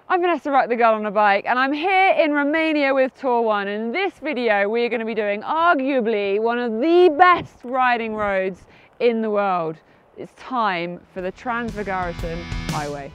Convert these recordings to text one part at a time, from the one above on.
I'm Vanessa, the girl on a bike, and I'm here in Romania with Tour 1. In this video, we're going to be doing arguably one of the best riding roads in the world. It's time for the Transfagarasan highway.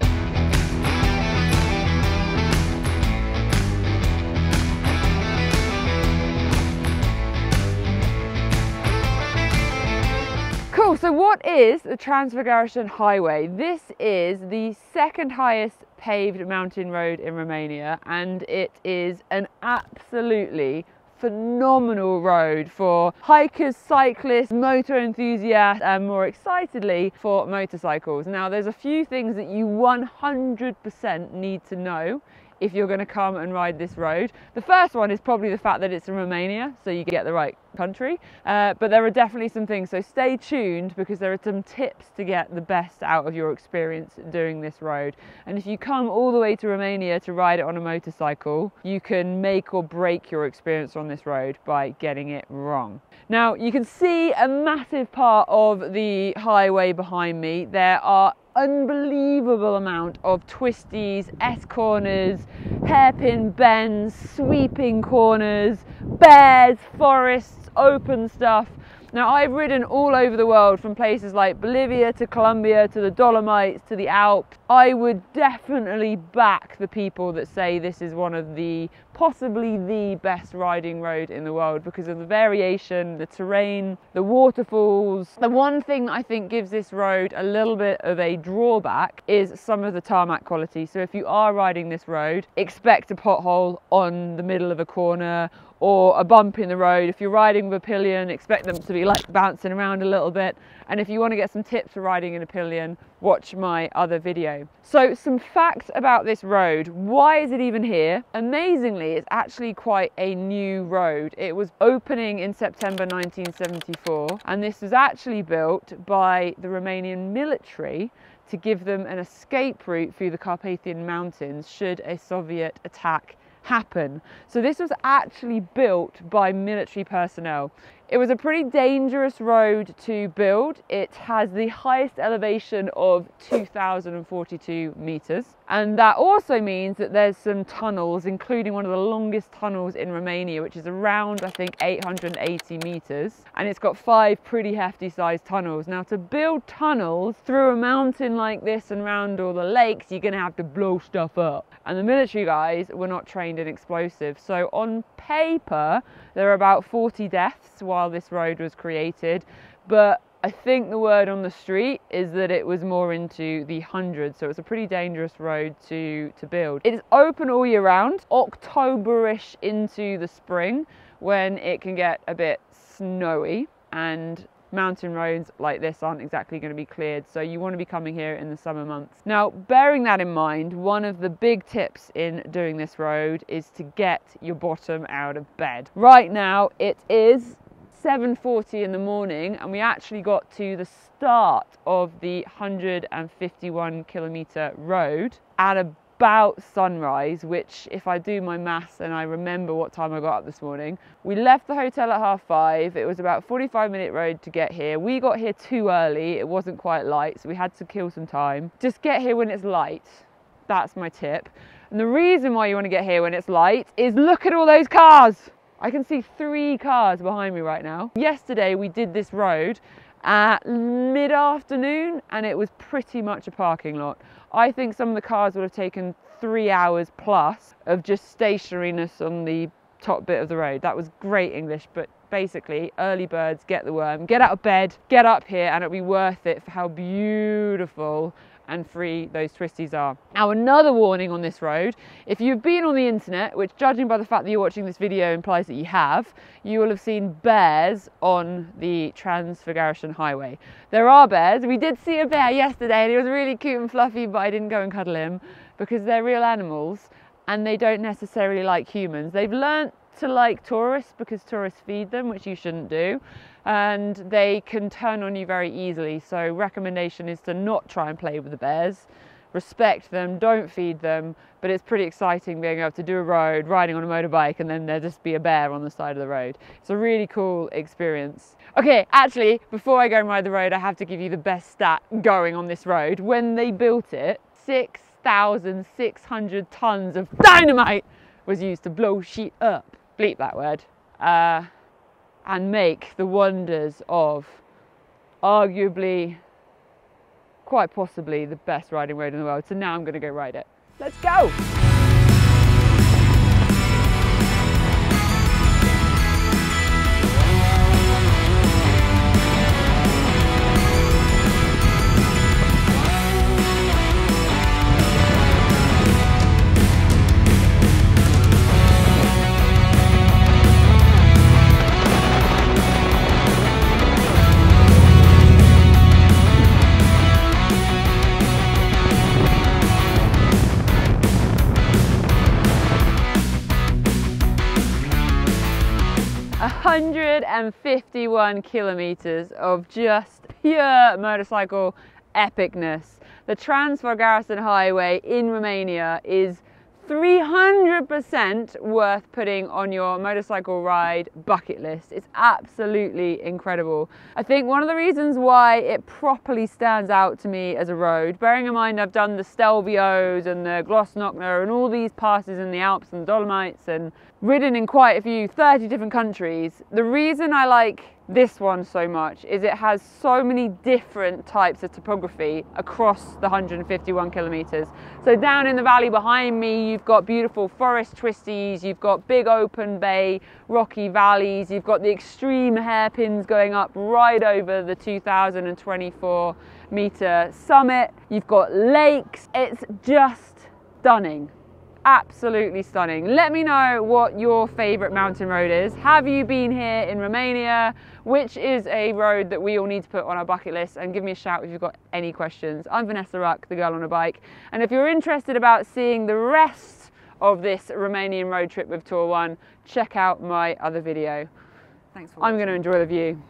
Cool, so what is the Transfagarasan highway? This is the second highest paved mountain road in Romania, and it is an absolutely phenomenal road for hikers, cyclists, motor enthusiasts, and more excitedly for motorcycles. Now, there's a few things that you 100% need to know if you're going to come and ride this road. The first one is probably the fact that it's in Romania, so you get the right country, but there are definitely some things, so stay tuned because there are some tips to get the best out of your experience doing this road. And if you come all the way to Romania to ride it on a motorcycle, you can make or break your experience on this road by getting it wrong. Now, you can see a massive part of the highway behind me. There are unbelievable amount of twisties, S-corners, hairpin bends, sweeping corners, bears, forests, open stuff. Now, I've ridden all over the world, from places like Bolivia to Colombia to the Dolomites to the Alps. I would definitely back the people that say this is one of the, possibly the best riding road in the world because of the variation, the terrain, the waterfalls. The one thing that I think gives this road a little bit of a drawback is some of the tarmac quality. So if you are riding this road, expect a pothole on the middle of a corner or a bump in the road. If you're riding with a pillion, expect them to be like bouncing around a little bit. And if you want to get some tips for riding in a pillion, watch my other video. So some facts about this road. Why is it even here? Amazingly, it's actually quite a new road. It was opening in September 1974, and this was actually built by the Romanian military to give them an escape route through the Carpathian Mountains should a Soviet attack happen. So this was actually built by military personnel. It was a pretty dangerous road to build. It has the highest elevation of 2,042 meters. And that also means that there's some tunnels, including one of the longest tunnels in Romania, which is around, I think, 880 meters. And it's got 5 pretty hefty sized tunnels. Now, to build tunnels through a mountain like this and around all the lakes, you're gonna have to blow stuff up. And the military guys were not trained in explosives. So on paper, there are about 40 deaths while this road was created, but I think the word on the street is that it was more into the hundreds, so it's a pretty dangerous road to build. It is open all year round, October-ish into the spring, when it can get a bit snowy, and mountain roads like this aren't exactly going to be cleared, so you want to be coming here in the summer months. Now, bearing that in mind, one of the big tips in doing this road is to get your bottom out of bed. Right now it is 7:40 in the morning, and we actually got to the start of the 151 kilometer road at about sunrise, which, if I do my maths and I remember what time I got up this morning, we left the hotel at 5:30. It was about a 45-minute road to get here. We got here too early. It wasn't quite light, so we had to kill some time. Just get here when it's light. That's my tip. And the reason why you want to get here when it's light is look at all those cars. I can see 3 cars behind me right now. Yesterday we did this road at mid-afternoon and it was pretty much a parking lot. I think some of the cars would have taken 3 hours plus of just stationariness on the top bit of the road. That was great English, but basically early birds get the worm. Get out of bed, get up here, and it'll be worth it for how beautiful and free those twisties are. Now, another warning on this road: if you've been on the internet, which judging by the fact that you're watching this video implies that you have, you will have seen bears on the Transfagarasan highway. There are bears. We did see a bear yesterday and he was really cute and fluffy, but I didn't go and cuddle him because they're real animals and they don't necessarily like humans. They've learnt to like tourists because tourists feed them, which you shouldn't do, and they can turn on you very easily. So recommendation is to not try and play with the bears. Respect them, don't feed them, but it's pretty exciting being able to do a road, riding on a motorbike, and then there just be a bear on the side of the road. It's a really cool experience. Okay, actually, before I go and ride the road, I have to give you the best stat going on this road. When they built it, 6 6,600 tons of dynamite was used to blow shit up, bleep that word, and make the wonders of arguably, quite possibly, the best riding road in the world. So now I'm going to go ride it. Let's go! 151 kilometers of just pure motorcycle epicness. The Transfagarasan highway in Romania is 300% worth putting on your motorcycle ride bucket list. It's absolutely incredible. I think one of the reasons why it properly stands out to me as a road, bearing in mind I've done the Stelvios and the Glossnockner and all these passes in the Alps and Dolomites and ridden in quite a few, 30 different countries. The reason I like this one so much is it has so many different types of topography across the 151 kilometers. So down in the valley behind me, you've got beautiful forest twisties, you've got big open bay, rocky valleys, you've got the extreme hairpins going up right over the 2024 meter summit, you've got lakes. It's just stunning. Absolutely stunning. Let me know what your favorite mountain road is. Have you been here in Romania? Which is a road that we all need to put on our bucket list? And give me a shout if you've got any questions. I'm Vanessa Ruck, the girl on a bike. And if you're interested about seeing the rest of this Romanian road trip with Tour One, check out my other video. Thanks for watching. I'm going to enjoy the view.